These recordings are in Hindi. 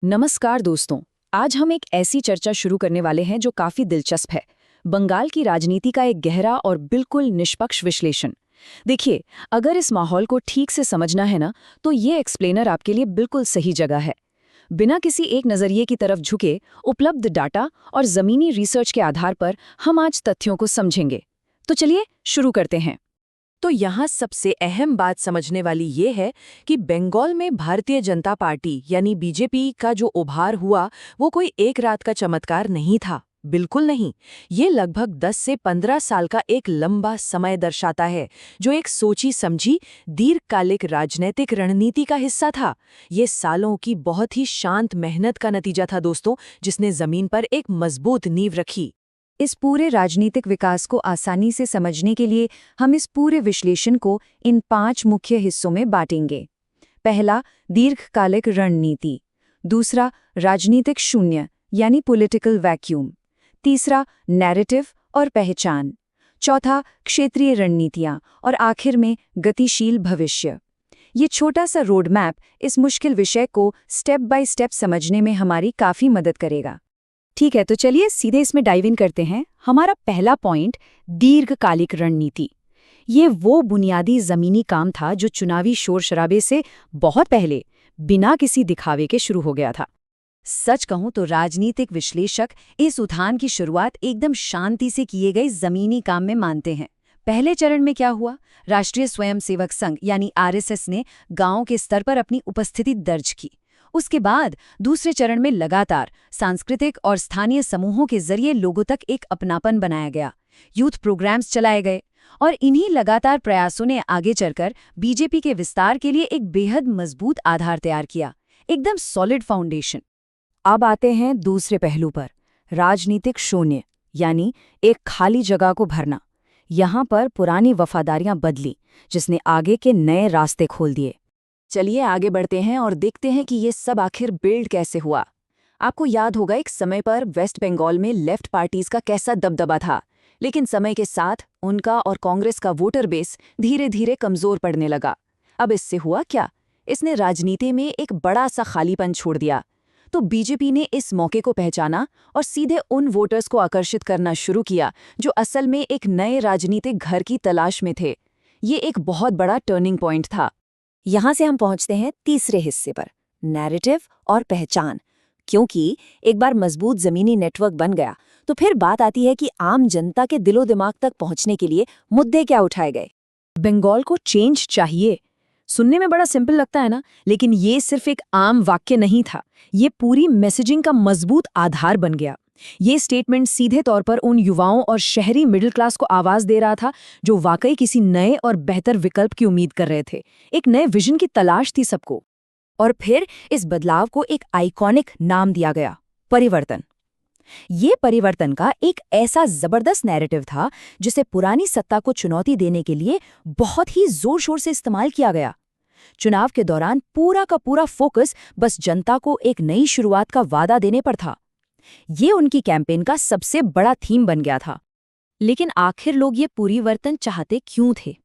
नमस्कार दोस्तों। आज हम एक ऐसी चर्चा शुरू करने वाले हैं जो काफी दिलचस्प है। बंगाल की राजनीति का एक गहरा और बिल्कुल निष्पक्ष विश्लेषण। देखिए, अगर इस माहौल को ठीक से समझना है ना, तो ये एक्सप्लेनर आपके लिए बिल्कुल सही जगह है। बिना किसी एक नजरिए की तरफ झुके, उपलब्ध डाटा और जमीनी रिसर्च के आधार पर हम आज तथ्यों को समझेंगे। तो चलिए शुरू करते हैं। तो यहाँ सबसे अहम बात समझने वाली ये है कि बंगाल में भारतीय जनता पार्टी यानी बीजेपी का जो उभार हुआ वो कोई एक रात का चमत्कार नहीं था। बिल्कुल नहीं। ये लगभग 10 से 15 साल का एक लंबा समय दर्शाता है, जो एक सोची समझी दीर्घकालिक राजनीतिक रणनीति का हिस्सा था। ये सालों की बहुत ही शांत मेहनत का नतीजा था दोस्तों, जिसने जमीन पर एक मजबूत नींव रखी। इस पूरे राजनीतिक विकास को आसानी से समझने के लिए हम इस पूरे विश्लेषण को इन 5 मुख्य हिस्सों में बांटेंगे। पहला, दीर्घकालिक रणनीति। दूसरा, राजनीतिक शून्य यानी पॉलिटिकल वैक्यूम। तीसरा, नैरेटिव और पहचान। चौथा, क्षेत्रीय रणनीतियां। और आखिर में गतिशील भविष्य। ये छोटा सा रोड मैप इस मुश्किल विषय को स्टेप बाय स्टेप समझने में हमारी काफ़ी मदद करेगा। ठीक है, तो चलिए सीधे इसमें डाइव इन करते हैं। हमारा पहला पॉइंट, दीर्घकालिक रणनीति। ये वो बुनियादी जमीनी काम था जो चुनावी शोर शराबे से बहुत पहले बिना किसी दिखावे के शुरू हो गया था। सच कहूं तो राजनीतिक विश्लेषक इस उत्थान की शुरुआत एकदम शांति से किए गए जमीनी काम में मानते हैं। पहले चरण में क्या हुआ? राष्ट्रीय स्वयंसेवक संघ यानी आरएसएस ने गांवों के स्तर पर अपनी उपस्थिति दर्ज की। उसके बाद दूसरे चरण में लगातार सांस्कृतिक और स्थानीय समूहों के जरिए लोगों तक एक अपनापन बनाया गया। यूथ प्रोग्राम्स चलाए गए और इन्हीं लगातार प्रयासों ने आगे चलकर बीजेपी के विस्तार के लिए एक बेहद मजबूत आधार तैयार किया, एकदम सॉलिड फाउंडेशन। अब आते हैं दूसरे पहलू पर, राजनीतिक शून्य यानी एक खाली जगह को भरना। यहाँ पर पुरानी वफादारियां बदली, जिसने आगे के नए रास्ते खोल दिए। चलिए आगे बढ़ते हैं और देखते हैं कि ये सब आखिर बिल्ड कैसे हुआ। आपको याद होगा एक समय पर वेस्ट बंगाल में लेफ्ट पार्टीज का कैसा दबदबा था, लेकिन समय के साथ उनका और कांग्रेस का वोटर बेस धीरे धीरे कमजोर पड़ने लगा। अब इससे हुआ क्या? इसने राजनीति में एक बड़ा सा खालीपन छोड़ दिया। तो बीजेपी ने इस मौके को पहचाना और सीधे उन वोटर्स को आकर्षित करना शुरू किया जो असल में एक नए राजनीतिक घर की तलाश में थे। ये एक बहुत बड़ा टर्निंग पॉइंट था। यहाँ से हम पहुँचते हैं तीसरे हिस्से पर, नैरेटिव और पहचान। क्योंकि एक बार मजबूत जमीनी नेटवर्क बन गया तो फिर बात आती है कि आम जनता के दिलो दिमाग तक पहुँचने के लिए मुद्दे क्या उठाए गए। बंगाल को चेंज चाहिए, सुनने में बड़ा सिंपल लगता है ना, लेकिन ये सिर्फ एक आम वाक्य नहीं था। ये पूरी मैसेजिंग का मजबूत आधार बन गया। ये स्टेटमेंट सीधे तौर पर उन युवाओं और शहरी मिडिल क्लास को आवाज दे रहा था जो वाकई किसी नए और बेहतर विकल्प की उम्मीद कर रहे थे। एक नए विजन की तलाश थी सबको। और फिर इस बदलाव को एक आइकॉनिक नाम दिया गया, परिवर्तन। ये परिवर्तन का एक ऐसा जबरदस्त नैरेटिव था जिसे पुरानी सत्ता को चुनौती देने के लिए बहुत ही जोर शोर से इस्तेमाल किया गया। चुनाव के दौरान पूरा का पूरा फोकस बस जनता को एक नई शुरुआत का वादा देने पर था। ये उनकी कैंपेन का सबसे बड़ा थीम बन गया था। लेकिन आखिर लोग ये परिवर्तन चाहते क्यों थे?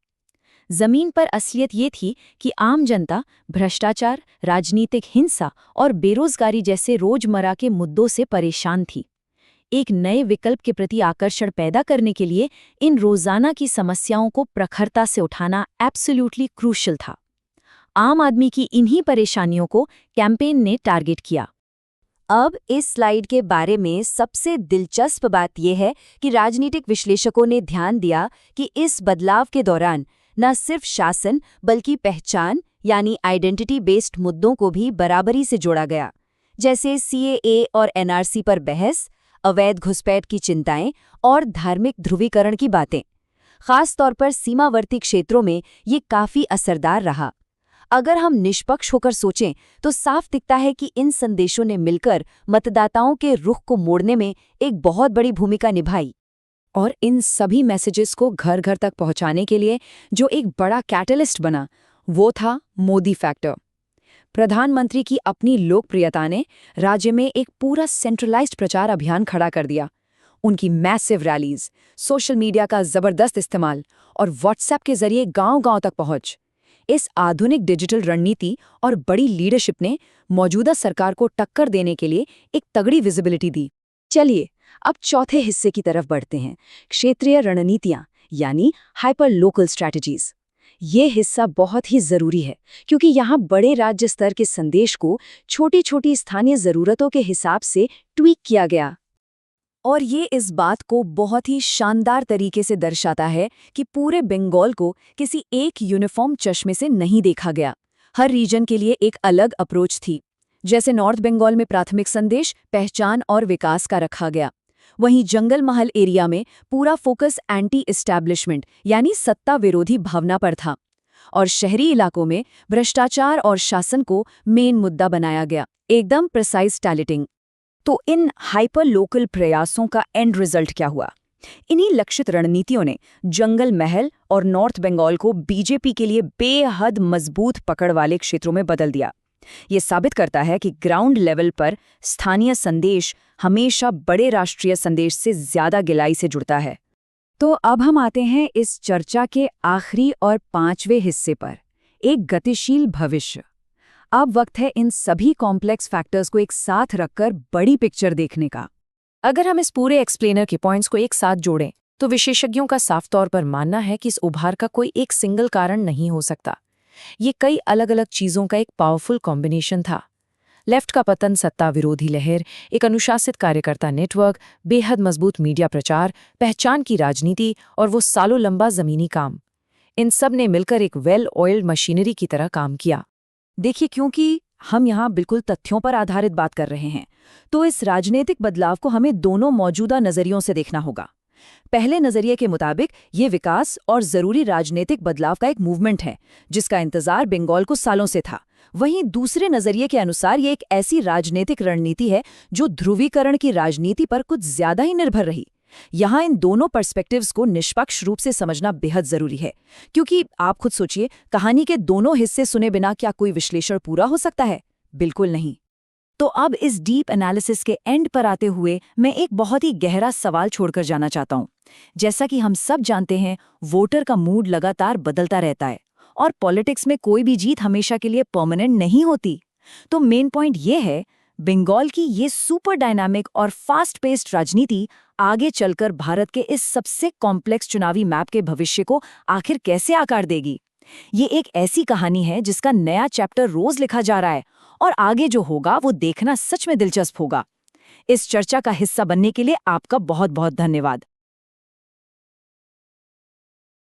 जमीन पर असलियत ये थी कि आम जनता भ्रष्टाचार, राजनीतिक हिंसा और बेरोजगारी जैसे रोजमर्रा के मुद्दों से परेशान थी। एक नए विकल्प के प्रति आकर्षण पैदा करने के लिए इन रोजाना की समस्याओं को प्रखरता से उठाना एब्सोल्युटली क्रूशियल था। आम आदमी की इन्हीं परेशानियों को कैंपेन ने टारगेट किया। अब इस स्लाइड के बारे में सबसे दिलचस्प बात यह है कि राजनीतिक विश्लेषकों ने ध्यान दिया कि इस बदलाव के दौरान न सिर्फ शासन बल्कि पहचान यानी आइडेंटिटी बेस्ड मुद्दों को भी बराबरी से जोड़ा गया, जैसे सीएए और एनआरसी पर बहस, अवैध घुसपैठ की चिंताएं और धार्मिक ध्रुवीकरण की बातें। खास तौर पर सीमावर्ती क्षेत्रों में ये काफी असरदार रहा। अगर हम निष्पक्ष होकर सोचें तो साफ दिखता है कि इन संदेशों ने मिलकर मतदाताओं के रुख को मोड़ने में एक बहुत बड़ी भूमिका निभाई। और इन सभी मैसेजेस को घर घर तक पहुंचाने के लिए जो एक बड़ा कैटलिस्ट बना, वो था मोदी फैक्टर। प्रधानमंत्री की अपनी लोकप्रियता ने राज्य में एक पूरा सेंट्रलाइज्ड प्रचार अभियान खड़ा कर दिया। उनकी मैसिव रैलीज, सोशल मीडिया का जबरदस्त इस्तेमाल और व्हाट्सएप के जरिए गांव-गांव तक पहुंच, इस आधुनिक डिजिटल रणनीति और बड़ी लीडरशिप ने मौजूदा सरकार को टक्कर देने के लिए एक तगड़ी विजिबिलिटी दी। चलिए अब चौथे हिस्से की तरफ बढ़ते हैं, क्षेत्रीय रणनीतियां यानी हाइपर लोकल स्ट्रैटेजीज। ये हिस्सा बहुत ही जरूरी है क्योंकि यहाँ बड़े राज्य स्तर के संदेश को छोटी छोटी स्थानीय जरूरतों के हिसाब से ट्वीक किया गया। और ये इस बात को बहुत ही शानदार तरीके से दर्शाता है कि पूरे बंगाल को किसी एक यूनिफॉर्म चश्मे से नहीं देखा गया। हर रीजन के लिए एक अलग अप्रोच थी। जैसे नॉर्थ बंगाल में प्राथमिक संदेश पहचान और विकास का रखा गया, वहीं जंगल महल एरिया में पूरा फोकस एंटी एस्टैब्लिशमेंट यानी सत्ता विरोधी भावना पर था, और शहरी इलाकों में भ्रष्टाचार और शासन को मेन मुद्दा बनाया गया, एकदम प्रिसाइज टैलेटिंग। तो इन हाइपर लोकल प्रयासों का एंड रिजल्ट क्या हुआ? इन्हीं लक्षित रणनीतियों ने जंगल महल और नॉर्थ बंगाल को बीजेपी के लिए बेहद मजबूत पकड़ वाले क्षेत्रों में बदल दिया। ये साबित करता है कि ग्राउंड लेवल पर स्थानीय संदेश हमेशा बड़े राष्ट्रीय संदेश से ज्यादा गहराई से जुड़ता है। तो अब हम आते हैं इस चर्चा के आखिरी और 5वें हिस्से पर, एक गतिशील भविष्य। अब वक्त है इन सभी कॉम्प्लेक्स फैक्टर्स को एक साथ रखकर बड़ी पिक्चर देखने का। अगर हम इस पूरे एक्सप्लेनर के पॉइंट्स को एक साथ जोड़ें तो विशेषज्ञों का साफ तौर पर मानना है कि इस उभार का कोई एक सिंगल कारण नहीं हो सकता। ये कई अलग अलग चीजों का एक पावरफुल कॉम्बिनेशन था। लेफ्ट का पतन, सत्ता विरोधी लहर, एक अनुशासित कार्यकर्ता नेटवर्क, बेहद मजबूत मीडिया प्रचार, पहचान की राजनीति और वो सालों लंबा जमीनी काम, इन सब ने मिलकर एक वेल ऑयल्ड मशीनरी की तरह काम किया। देखिए, क्योंकि हम यहाँ बिल्कुल तथ्यों पर आधारित बात कर रहे हैं, तो इस राजनीतिक बदलाव को हमें दोनों मौजूदा नजरियों से देखना होगा। पहले नजरिए के मुताबिक ये विकास और जरूरी राजनीतिक बदलाव का एक मूवमेंट है जिसका इंतजार बंगाल को सालों से था। वहीं दूसरे नजरिए के अनुसार ये एक ऐसी राजनीतिक रणनीति है जो ध्रुवीकरण की राजनीति पर कुछ ज्यादा ही निर्भर रही। यहाँ इन दोनों पर्सपेक्टिव्स को निष्पक्ष रूप से समझना बेहद जरूरी है, क्योंकि आप खुद सोचिए, कहानी के दोनों हिस्से सुने बिना क्या कोई विश्लेषण पूरा हो सकता है? बिल्कुल नहीं। तो अब इस डीप एनालिसिस के एंड पर आते हुए मैं एक बहुत ही गहरा सवाल छोड़कर जाना चाहता हूँ। जैसा कि हम सब जानते हैं, वोटर का मूड लगातार बदलता रहता है और पॉलिटिक्स में कोई भी जीत हमेशा के लिए परमानेंट नहीं होती। तो मेन पॉइंट ये है, बंगाल की ये सुपर डायनामिक और फास्ट पेस्ड राजनीति आगे चलकर भारत के इस सबसे कॉम्प्लेक्स चुनावी मैप के भविष्य को आखिर कैसे आकार देगी? ये एक ऐसी कहानी है जिसका नया चैप्टर रोज लिखा जा रहा है और आगे जो होगा वो देखना सच में दिलचस्प होगा। इस चर्चा का हिस्सा बनने के लिए आपका बहुत बहुत धन्यवाद।